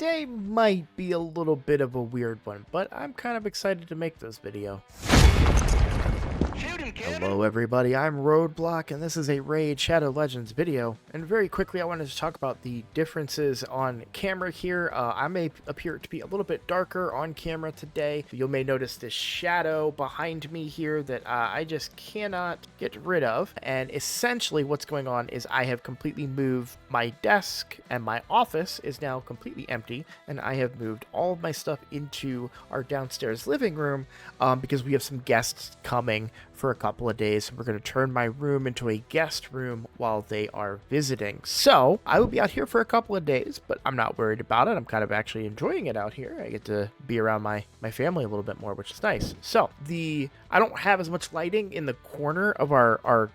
today might be a little bit of a weird one, but I'm kind of excited to make this video. Hello everybody, I'm Roadblock, and this is a Raid Shadow Legends video. And very quickly I wanted to talk about the differences on camera here. I may appear to be a little bit darker on camera today. You may notice this shadow behind me here that I just cannot get rid of. And essentially what's going on is I have completely moved my desk, and my office is now completely empty, and I have moved all of my stuff into our downstairs living room because we have some guests coming for a couple of days. We're going to turn my room into a guest room while they are visiting. So I will be out here for a couple of days, but I'm not worried about it. I'm kind of actually enjoying it out here. I get to be around my family a little bit more, which is nice. So I don't have as much lighting in the corner of our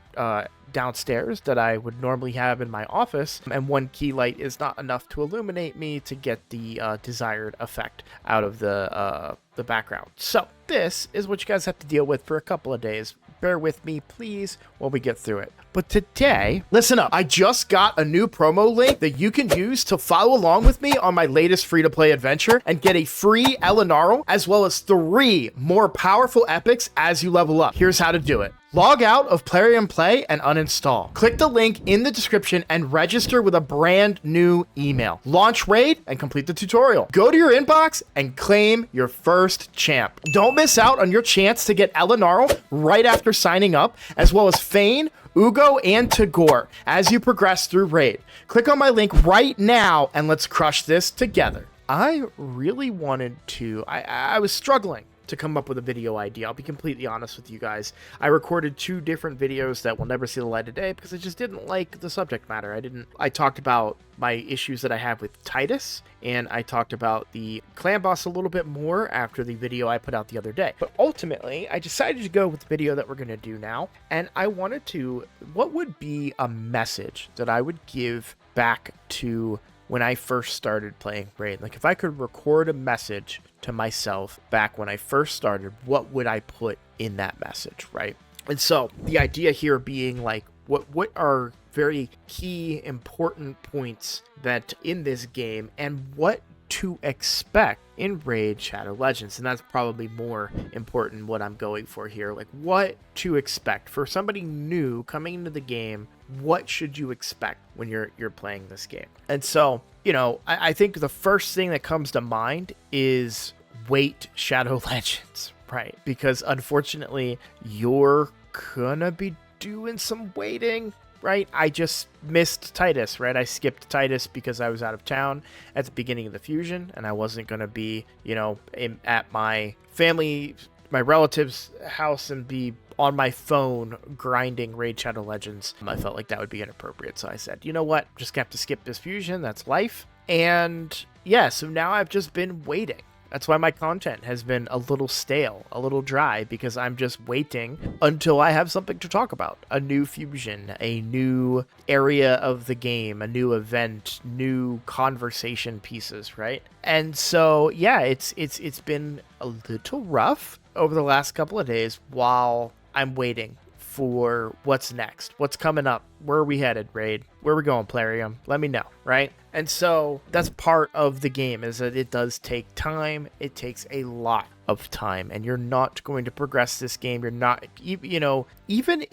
downstairs that I would normally have in my office, and one key light is not enough to illuminate me to get the desired effect out of the background. So this is what you guys have to deal with for a couple of days. Bear with me, please, while we get through it. But today, listen up. I just got a new promo link that you can use to follow along with me on my latest free-to-play adventure and get a free Elenaril, as well as 3 more powerful epics as you level up. Here's how to do it. Log out of Plarium Play and uninstall. Click the link in the description and register with a brand new email. Launch Raid and complete the tutorial. Go to your inbox and claim your first champ. Don't miss out on your chance to get Elenaril right after signing up, as well as Fayne, Uugo, and Tagoar as you progress through Raid. Click on my link right now and let's crush this together. I really wanted to, I was struggling to come up with a video idea. I'll be completely honest with you guys. I recorded 2 different videos that will never see the light of day because I just didn't like the subject matter. I talked about my issues that I have with Titus, and I talked about the clan boss a little bit more after the video I put out the other day. But ultimately, I decided to go with the video that we're going to do now, and I wanted to, what would be a message that I would give back to when I first started playing Raid? Like, if I could record a message to myself back when I first started, what would I put in that message, right? And so the idea here being like, what are very key important points that in this game, and what to expect in Raid Shadow Legends. And that's probably more important what I'm going for here. Like, what to expect for somebody new coming into the game. What should you expect when you're playing this game? And so, you know, I think the first thing that comes to mind is wait Shadow Legends, right? Because unfortunately, you're gonna be doing some waiting, right? I just missed Titus, right? I skipped Titus because I was out of town at the beginning of the fusion, and I wasn't going to be, you know, at my family, my relative's house, and be on my phone grinding Raid Shadow Legends. I felt like that would be inappropriate, so I said, you know what? Just have to skip this fusion. That's life. And yeah, so now I've just been waiting. That's why my content has been a little stale, a little dry, because I'm just waiting until I have something to talk about. A new fusion, a new area of the game, a new event, new conversation pieces, right? And so, yeah, it's been a little rough over the last couple of days while I'm waiting for what's next, what's coming up, where are we headed, Raid, where are we going, Plarium, let me know, right? And so that's part of the game, is that it does take time. It takes a lot of time, and you're not going to progress this game. You're not, you know, even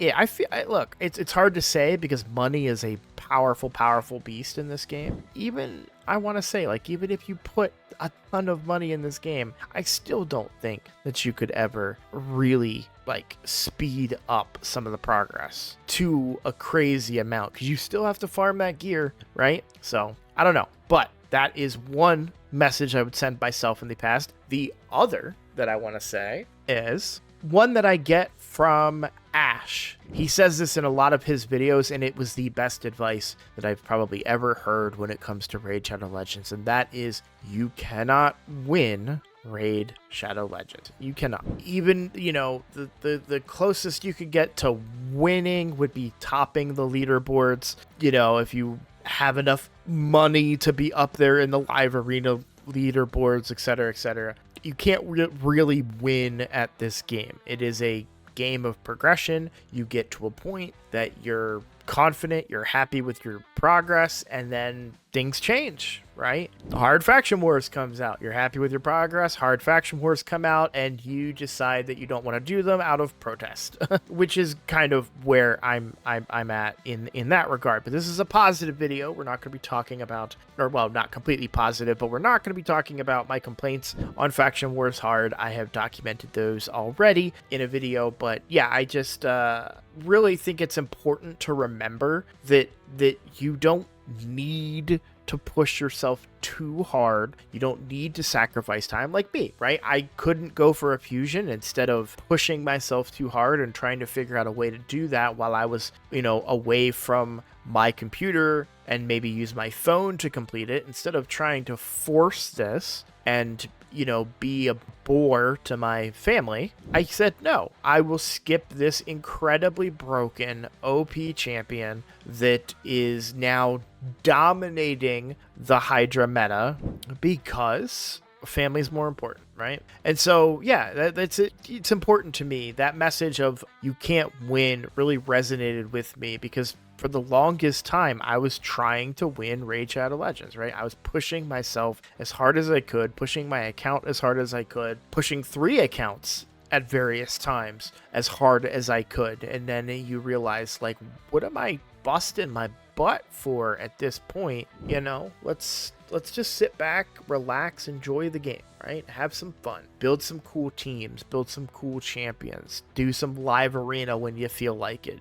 look, it's hard to say because money is a powerful beast in this game. Even, I want to say, like, even if you put a ton of money in this game, I still don't think that you could ever really, like, speed up some of the progress to a crazy amount, because you still have to farm that gear, right? So I don't know, but that is one message I would send myself in the past. The other that I want to say is one that I get from Ash. He says this in a lot of his videos, and it was the best advice that I've probably ever heard when it comes to Raid Shadow Legends, and that is, you cannot win Raid Shadow Legends. You cannot. Even, you know, the closest you could get to winning would be topping the leaderboards. You know, if you have enough money to be up there in the live arena leaderboards, etc., etc. You can't really win at this game. It is a game of progression. You get to a point that you're confident, you're happy with your progress, and then things change, right? Hard Faction Wars comes out. You're happy with your progress. Hard Faction Wars come out, and you decide that you don't want to do them out of protest, which is kind of where I'm at in that regard. But this is a positive video. We're not going to be talking about, or well, not completely positive, but we're not going to be talking about my complaints on Faction Wars Hard. I have documented those already in a video, but yeah, I just really think it's important to remember that you don't need to push yourself too hard. You don't need to sacrifice time like me, right? I couldn't go for a fusion instead of pushing myself too hard and trying to figure out a way to do that while I was, away from my computer and maybe use my phone to complete it, instead of trying to force this and be a bore to my family. I said, no, I will skip this incredibly broken OP champion that is now dominating the Hydra meta because family's more important, right? And so, yeah, it's important to me. That message of you can't win really resonated with me because for the longest time, I was trying to win Raid Shadow Legends, right? I was pushing myself as hard as I could, pushing my account as hard as I could, pushing 3 accounts at various times as hard as I could. And then you realize, like, what am I busting my butt for at this point? Let's just sit back, relax, enjoy the game, right? Have some fun, build some cool teams, build some cool champions, do some live arena when you feel like it,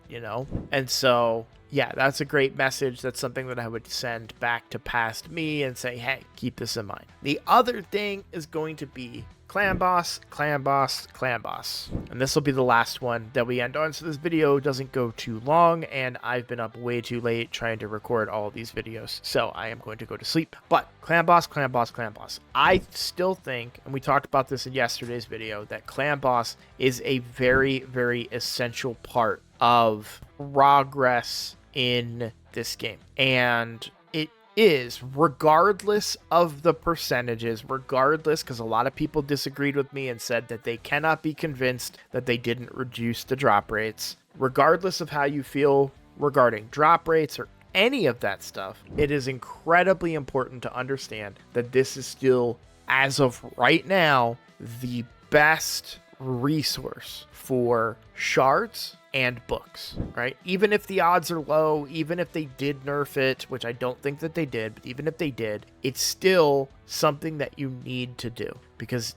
And so, yeah, that's a great message. That's something that I would send back to past me and say, hey, keep this in mind. The other thing is going to be Clan Boss, Clan Boss, Clan Boss. And this will be the last one that we end on, so this video doesn't go too long, and I've been up way too late trying to record all of these videos, so I am going to go to sleep. But Clan Boss, Clan Boss, Clan Boss. I still think, and we talked about this in yesterday's video, that Clan Boss is a very, very essential part of progress in this game. And it is, regardless of the percentages, because a lot of people disagreed with me and said that they cannot be convinced that they didn't reduce the drop rates. Regardless of how you feel regarding drop rates or any of that stuff, it is incredibly important to understand that this is still, as of right now, the best resource for shards and books, right? Even if the odds are low, even if they did nerf it, which I don't think that they did, but even if they did, it's still something that you need to do because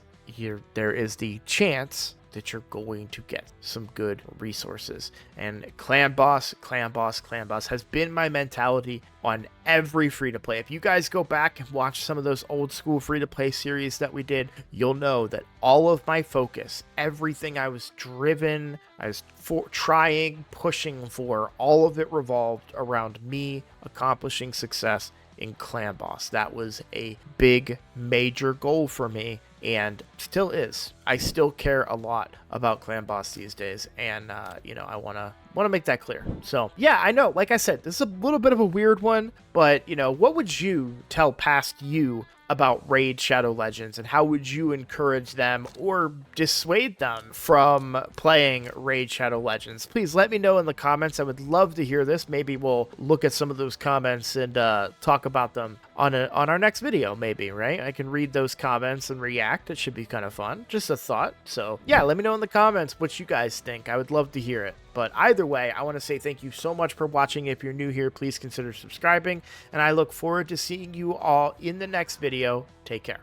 there is the chance that you're going to get some good resources. And Clan Boss, Clan Boss, Clan Boss has been my mentality on every free-to-play. If you guys go back and watch some of those old school free-to-play series that we did, you'll know that all of my focus, everything I was driven, I was pushing for, all of it revolved around me accomplishing success in Clan Boss. That was a big, major goal for me, and still is. I still care a lot about Clan Boss these days, and I want to make that clear. So yeah, I know, like I said, this is a little bit of a weird one, but what would you tell past you about Raid Shadow Legends, and how would you encourage them or dissuade them from playing Raid Shadow Legends? Please let me know in the comments. I would love to hear this. Maybe we'll look at some of those comments and talk about them on our next video, maybe, right? I can read those comments and react. It should be kind of fun. Just a thought. So yeah, let me know in the comments what you guys think. I would love to hear it. But either way, I want to say thank you so much for watching. If you're new here, please consider subscribing, and I look forward to seeing you all in the next video. Take care.